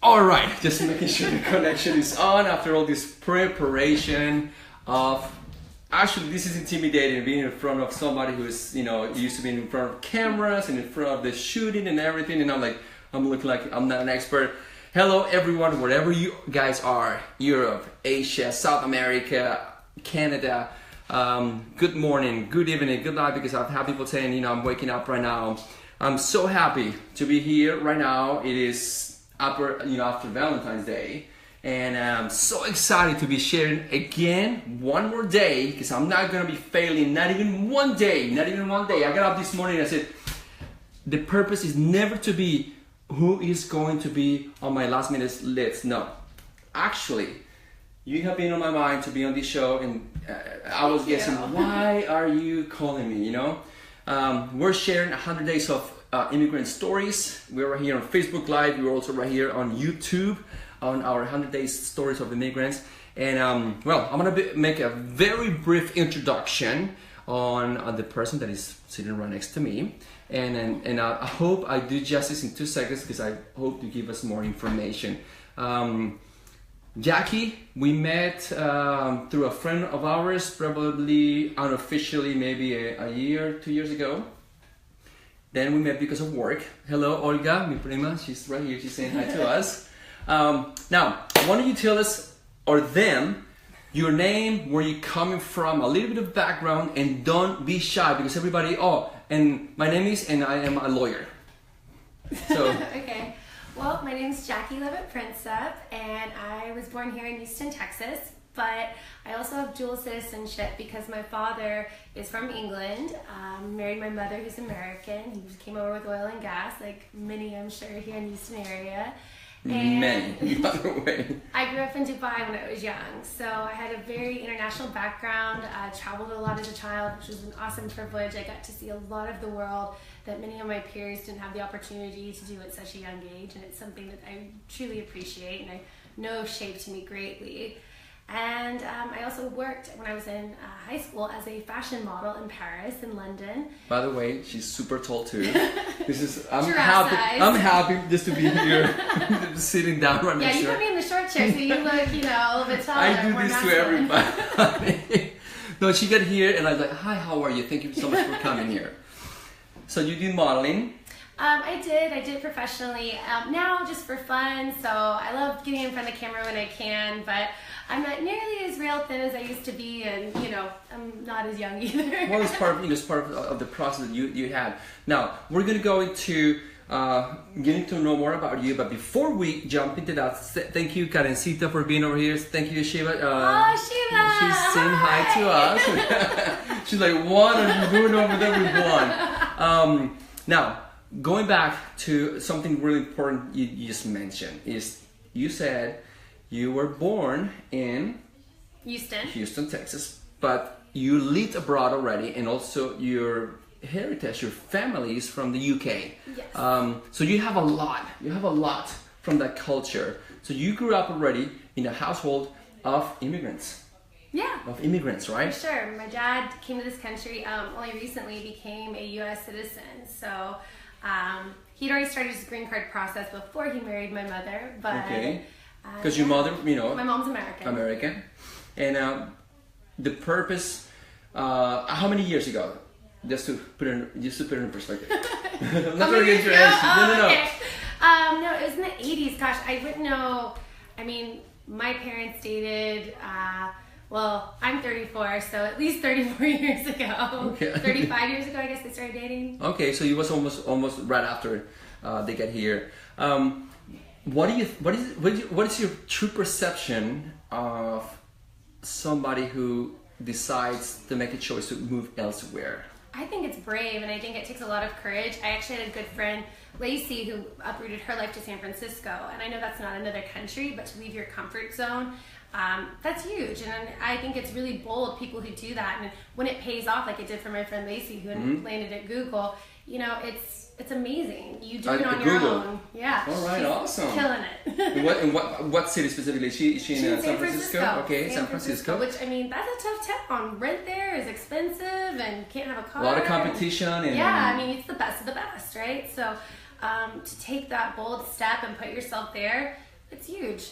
All right, just making sure the connection is on after all this preparation of. Actually, this is intimidating, being in front of somebody who is, used to be in front of cameras and in front of the shooting and everything. And I'm looking like I'm not an expert. Hello, everyone, wherever you guys are, Europe, Asia, South America, Canada. Good morning, good evening, good night, because I've had people saying, I'm waking up right now. I'm so happy to be here right now. It is after Valentine's Day. And I'm so excited to be sharing again one more day, because I'm not going to be failing, not even one day. I got up this morning and I said, the purpose is never to be who is going to be on my last minute list. No, actually, you have been on my mind to be on this show, and I was guessing, why are you calling me, We're sharing 100 days of immigrant stories. We're right here on Facebook Live. We're also right here on YouTube on our 100 days stories of immigrants. And I'm gonna make a very brief introduction on the person that is sitting right next to me. And I hope I do justice in 2 seconds, because I hope to give us more information. Jacki, we met through a friend of ours, probably unofficially, maybe a year, 2 years ago. Then we met because of work. Hello, Olga, mi prima. She's right here. She's saying hi to us. Now, why don't you tell us, or them, your name, where you're coming from, a little bit of background, and don't be shy, because everybody, and my name is, and I am a lawyer. So. Okay. Well, my name is Jacki Levett-Prinsep, and I was born here in Houston, Texas, but I also have dual citizenship because my father is from England, married my mother who's American. He came over with oil and gas, like many, I'm sure, here in the Houston area. And many, by the way. I grew up in Dubai when I was young, so I had a very international background. I traveled a lot as a child, which was an awesome privilege. I got to see a lot of the world that many of my peers didn't have the opportunity to do at such a young age, and it's something that I truly appreciate and I know shaped me greatly. And I also worked when I was in high school as a fashion model in Paris and London. By the way, she's super tall too. I'm I'm happy just to be here, sitting down right next to you. Yeah, you put me in the short chair, so you look, a little bit taller. I do this to everybody. No, she got here and I was like, hi, how are you? Thank you so much for coming here. So you did modeling? I did professionally, now just for fun, so I love getting in front of the camera when I can, but I'm not nearly as rail thin as I used to be, and I'm not as young either. Well, it's part of the process that you had. Now, we're going to go into getting to know more about you, but before we jump into that, thank you, Karencita, for being over here. Thank you, Shiva. Shiva! She's saying hi to us. She's like, what are you doing over there with Juan? Now, going back to something really important you just mentioned, is you said you were born in Houston, Texas, but you lived abroad already, and also your heritage, your family is from the UK. Yes. So you have a lot from that culture. So you grew up already in a household of immigrants. Yeah. Of immigrants, right? For sure. My dad came to this country, only recently became a U.S. citizen. So he'd already started his green card process before he married my mother. But okay. Because your mother, my mom's American. American. And the purpose, how many years ago? Just to put it in perspective. I'm not going to get your answer. No. Okay. No, it was in the 80s. Gosh, I wouldn't know. I mean, my parents dated, I'm 34, so at least 34 years ago. Okay. 35 years ago, I guess they started dating. Okay, so it was almost right after they got here. What is your true perception of somebody who decides to make a choice to move elsewhere? I think it's brave, and I think it takes a lot of courage. I actually had a good friend, Lacey, who uprooted her life to San Francisco, and I know that's not another country, but to leave your comfort zone, that's huge. And I think it's really bold, people who do that, and when it pays off, like it did for my friend Lacey, who landed at Google, it's amazing. You do it on your own. Yeah. All right, awesome. Killing it. what city specifically? Is she in San Francisco? Okay, San Francisco. Which, I mean, that's a tough town. Rent there is expensive, and can't have a car. A lot of competition. Yeah, I mean, it's the best of the best, right? So to take that bold step and put yourself there, it's huge.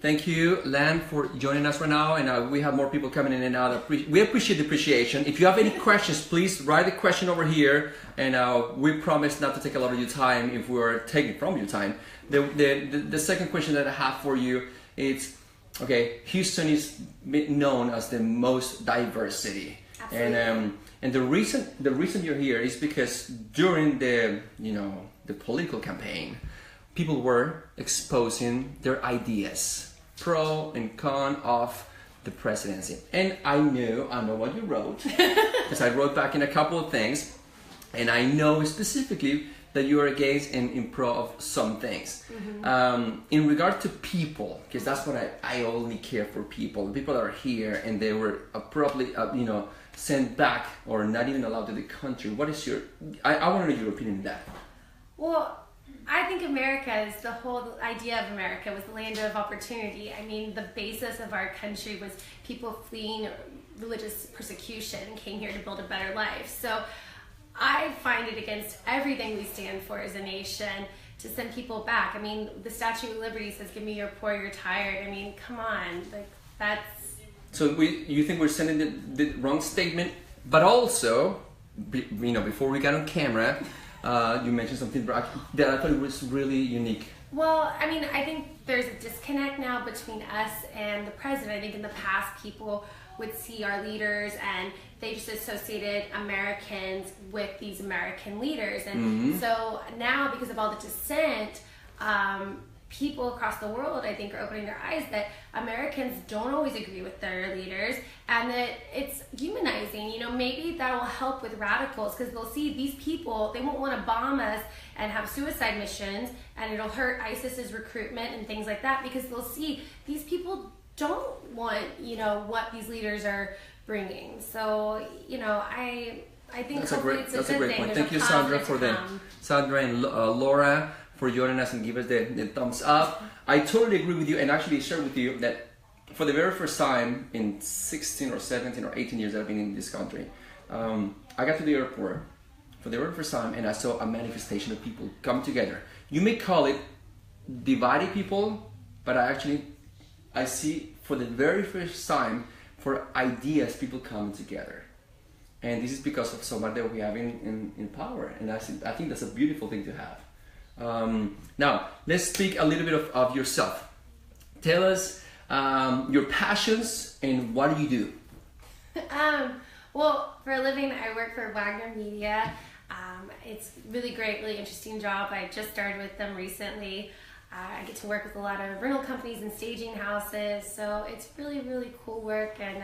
Thank you, Lan, for joining us right now, and we have more people coming in and out. We appreciate the appreciation. If you have any questions, please write the question over here, and we promise not to take a lot of your time if we're taking from your time. The second question that I have for you is, okay, Houston is known as the most diverse city. Absolutely. And the reason you're here is because during the political campaign, people were exposing their ideas, pro and con of the presidency. And I know what you wrote, because I wrote back in a couple of things, and I know specifically that you are against and in pro of some things. Mm-hmm. In regard to people, because that's what I only care for people. The people that are here and they were abruptly, sent back or not even allowed to the country. What is I want to know your opinion on that. Well, I think the whole idea of America was the land of opportunity. I mean, the basis of our country was people fleeing religious persecution and came here to build a better life. So I find it against everything we stand for as a nation to send people back. I mean, the Statue of Liberty says, give me your poor, you're tired. I mean, come on, like that's... So you think we're sending the wrong statement, but also, before we got on camera, you mentioned something that I thought was really unique. Well, I mean, I think there's a disconnect now between us and the president. I think in the past people would see our leaders and they just associated Americans with these American leaders. And so now, because of all the dissent, people across the world, I think, are opening their eyes that Americans don't always agree with their leaders and that it's humanizing. Maybe that will help with radicals because they'll see these people, they won't want to bomb us and have suicide missions, and it'll hurt ISIS's recruitment and things like that because they'll see these people don't want, what these leaders are bringing. So, I think that's hopefully it's a good thing. Thank you, Sandra, Sandra and Laura, for joining us and give us the thumbs up. I totally agree with you, and actually share with you that for the very first time in 16 or 17 or 18 years that I've been in this country, I got to the airport for the very first time and I saw a manifestation of people come together. You may call it divided people, but I see for the very first time for ideas people coming together. And this is because of somebody that we have in power, and I think that's a beautiful thing to have. Now, let's speak a little bit of yourself. Tell us your passions and what do you do? Well, for a living, I work for Wagner Media. It's really great, really interesting job. I just started with them recently. I get to work with a lot of rental companies and staging houses, so it's really, really cool work, and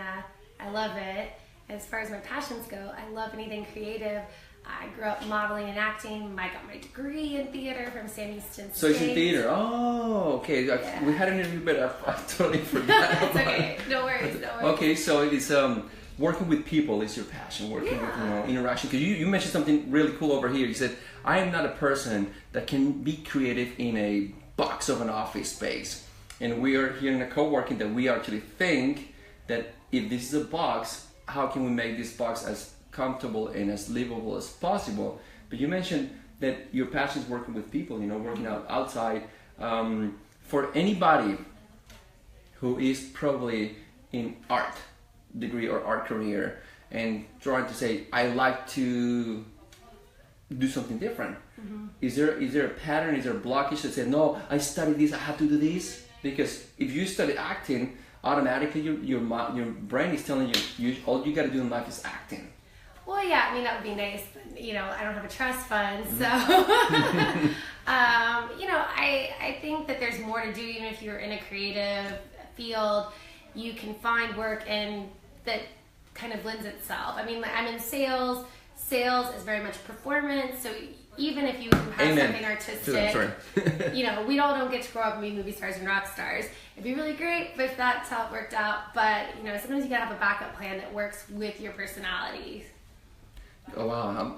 I love it. As far as my passions go, I love anything creative. I grew up modeling and acting. I got my degree in theater from Sam Houston State. So it's in theater. Oh, okay. Yeah. We had an interview, but I totally forgot. It's okay. No worries. Okay, so it's working with people is your passion. Working with interaction. Because you mentioned something really cool over here. You said, I am not a person that can be creative in a box of an office space. And we are here in a co-working that we actually think that if this is a box, how can we make this box as comfortable and as livable as possible? But you mentioned that your passion is working with people, working outside. For anybody who is probably in art degree or art career and trying to say, I like to do something different. Mm-hmm. Is there a pattern, is there a blockage that says, no, I studied this, I have to do this? Because if you study acting, automatically your brain is telling you all you got to do in life is acting. Well, yeah, I mean, that would be nice, but, I don't have a trust fund, so, I think that there's more to do. Even if you're in a creative field, you can find work and that kind of lends itself. I mean, I'm in sales. Sales is very much performance, so even if you have something artistic, we all don't get to grow up and be movie stars and rock stars. It'd be really great if that's how it worked out, but, sometimes you gotta have a backup plan that works with your personality. Oh wow,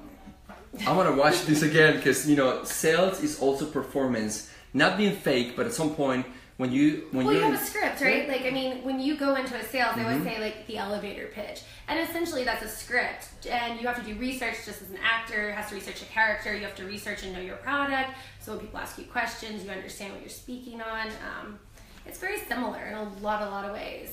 I want to watch this again because sales is also performance, not being fake, but at some point Well, you have a script, right? Like, I mean, when you go into a sales, they always say, like, the elevator pitch. And essentially, that's a script. And you have to do research just as an actor has to research a character. You have to research and know your product. So when people ask you questions, you understand what you're speaking on. It's very similar in a lot of ways.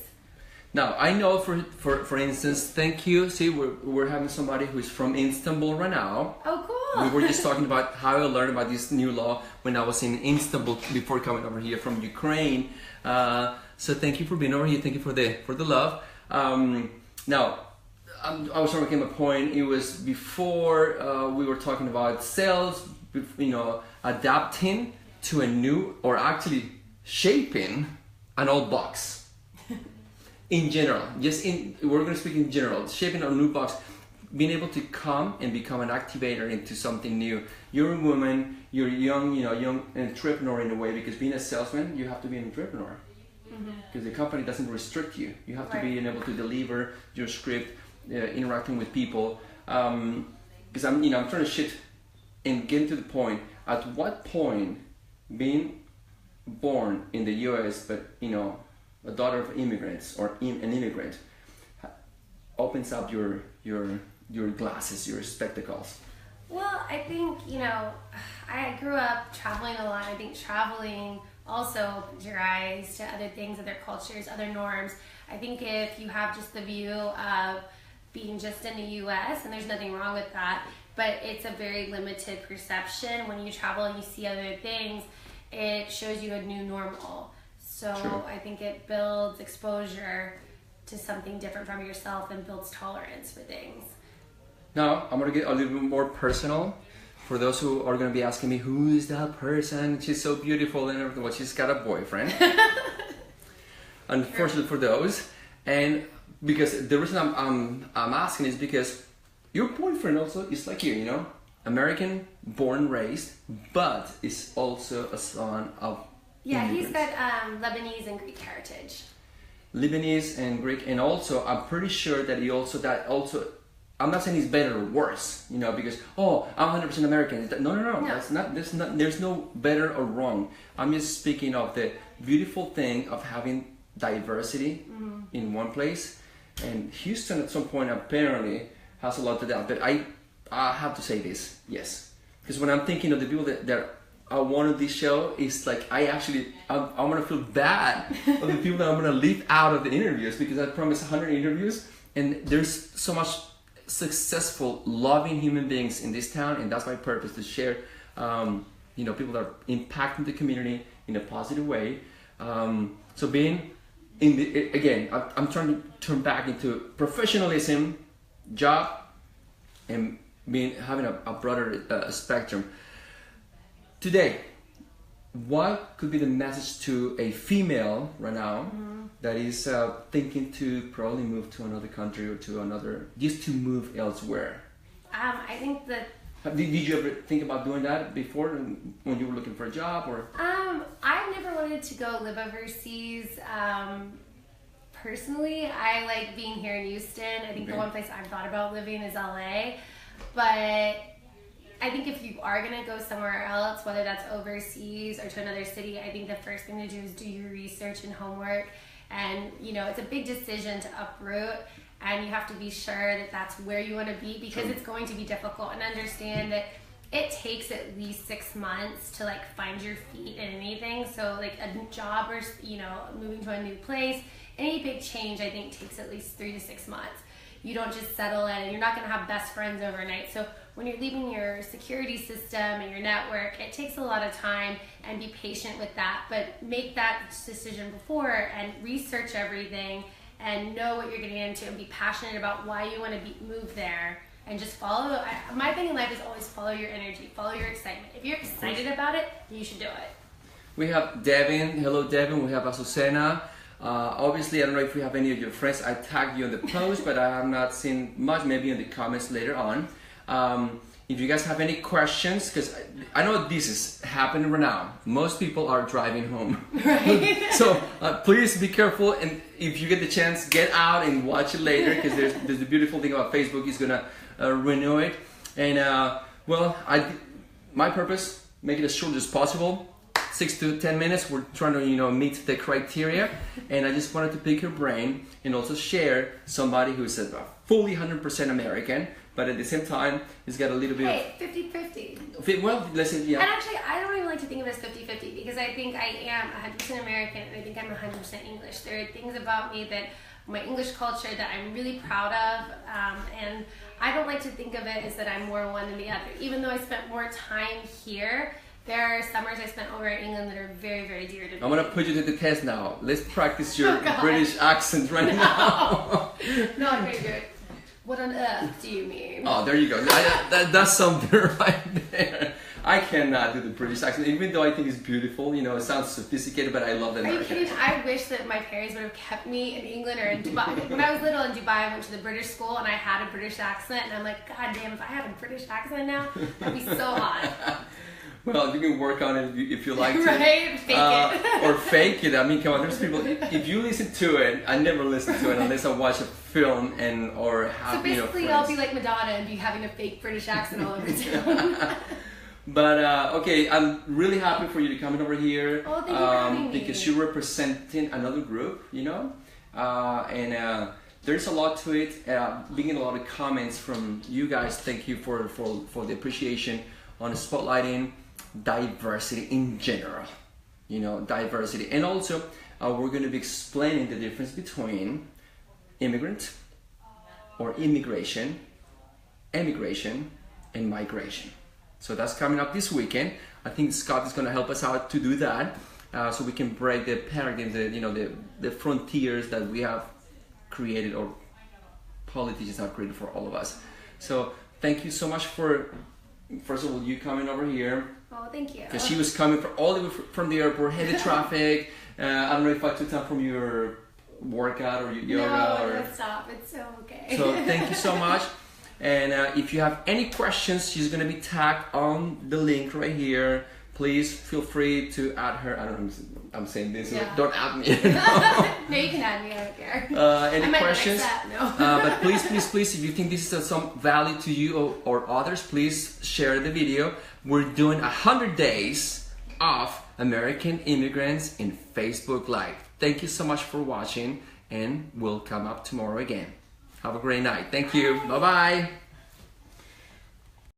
Now, I know, for instance, thank you. See, we're having somebody who's from Istanbul right now. Oh, cool. We were just talking about how I learned about this new law when I was in Istanbul before coming over here from Ukraine. So thank you for being over here. Thank you for the love. Now, I was trying to make a point. It was before we were talking about sales, adapting to a new, or actually shaping an old box. In general, we're going to speak in general, shaping a new box, being able to come and become an activator into something new. You're a woman, you're young entrepreneur in a way, because being a salesman, you have to be an entrepreneur. Because the company doesn't restrict you. You have to be able to deliver your script, interacting with people. Because I'm trying to shift and get to the point. At what point, being born in the U.S., but a daughter of immigrants or an immigrant, opens up your glasses, your spectacles? Well, I think, I grew up traveling a lot. I think traveling also opens your eyes to other things, other cultures, other norms. I think if you have just the view of being just in the U.S., and there's nothing wrong with that, but it's a very limited perception. When you travel and you see other things, it shows you a new normal. So True. I think it builds exposure to something different from yourself and builds tolerance for things. Now, I'm going to get a little bit more personal. For those who are going to be asking me, who is that person? She's so beautiful and everything. Well, she's got a boyfriend. Unfortunately for those. And because the reason I'm asking is because your boyfriend also is like you, American, born, raised, but is also a son of immigrants. He's got Lebanese and Greek heritage. Lebanese and Greek, and also I'm pretty sure that I'm not saying he's better or worse, because I'm 100% American. No. That's not. There's no better or wrong. I'm just speaking of the beautiful thing of having diversity in one place. And Houston, at some point, apparently has a lot to that. But I have to say this, yes, because when I'm thinking of the people that I wanted this show, it's like I'm gonna feel bad of the people that I'm gonna leave out of the interviews, because I promised 100 interviews, and there's so much successful, loving human beings in this town, and that's my purpose, to share, people that are impacting the community in a positive way. So being I'm trying to turn back into professionalism, job, and having a broader spectrum. Today, what could be the message to a female right now that is thinking to probably move to another country or just to move elsewhere? I think that... Did you ever think about doing that before, when you were looking for a job, or? I've never wanted to go live overseas. Personally, I like being here in Houston. I think the one place I've thought about living is LA, but I think if you are going to go somewhere else, whether that's overseas or to another city, I think the first thing to do is do your research and homework. And, it's a big decision to uproot, and you have to be sure that that's where you want to be, because it's going to be difficult, and understand that it takes at least 6 months to find your feet in anything. So a job or, moving to a new place, any big change, I think, takes at least 3 to 6 months. You don't just settle in, and you're not going to have best friends overnight. So when you're leaving your security system and your network, it takes a lot of time, and be patient with that. But make that decision before, and research everything, and know what you're getting into, and be passionate about why you want to move there. And just follow. My thing in life is always follow your energy, follow your excitement. If you're excited about it, you should do it. We have Devin. Hello, Devin. We have Azucena. Obviously, I don't know if we have any of your friends. I tagged you in the post, but I have not seen much. Maybe in the comments later on. If you guys have any questions, because I know this is happening right now. Most people are driving home. Right. So please be careful, and if you get the chance, get out and watch it later, because there's the beautiful thing about Facebook. It's gonna renew it. And my purpose, make it as short as possible. 6 to 10 minutes. We're trying to, you know, meet the criteria, and I just wanted to pick your brain and also share somebody who's a fully 100% American, but at the same time, he's got a little bit Hey, 50-50. of... Well, listen, yeah. And actually, I don't even like to think of it as 50-50 because I think I am 100% American and I think I'm 100% English. There are things about me that my English culture that I'm really proud of, and I don't like to think of it as that I'm more one than the other. Even though I spent more time here, there are summers I spent over in England that are very, very dear to me. I'm gonna put you to the test now. Let's practice your Oh, British accent right now. Not very good. What on earth do you mean? Oh, there you go. That's something right there. I cannot do the British accent, even though I think it's beautiful. You know, it sounds sophisticated, but I love the Are you American kidding? accent. I wish that my parents would have kept me in England or in Dubai. When I was little in Dubai, I went to the British school and I had a British accent, and I'm like, God damn, if I had a British accent now, that'd be so hot. Well, you can work on it if you like to. Right? Fake it. Or fake it. I mean, come on, there's people, if you listen to it, I never listen to it unless I watch a film or have, So basically, you know, I'll be like Madonna and be having a fake British accent all over town. But okay, I'm really happy for you to come over here. Oh, thank you for having me. Because you're representing another group, you know, and there's a lot to it. Being a lot of comments from you guys. Thank you for the appreciation on spotlighting diversity in general. You know, diversity, and also we're going to be explaining the difference between immigrant or immigration, emigration, and migration. So that's coming up this weekend. I think Scott is going to help us out to do that, so we can break the paradigms, the frontiers that we have created, or politicians have created for all of us. So thank you so much for, first of all, you coming over here. Oh, thank you. Because she was coming all the way from the airport, heavy traffic. I don't know if I took time from your workout or your yoga. No, stop. It's so okay. So thank you so much. And if you have any questions, she's going to be tagged on the link right here. Please feel free to add her. I don't know, I'm saying this. Yeah. Don't add me. No, you can add me. I don't care. Any questions? No. But please, if you think this is some value to you or others, please share the video. We're doing 100 days of American immigrants in Facebook Live. Thank you so much for watching, and we'll come up tomorrow again. Have a great night. Thank you. Bye-bye.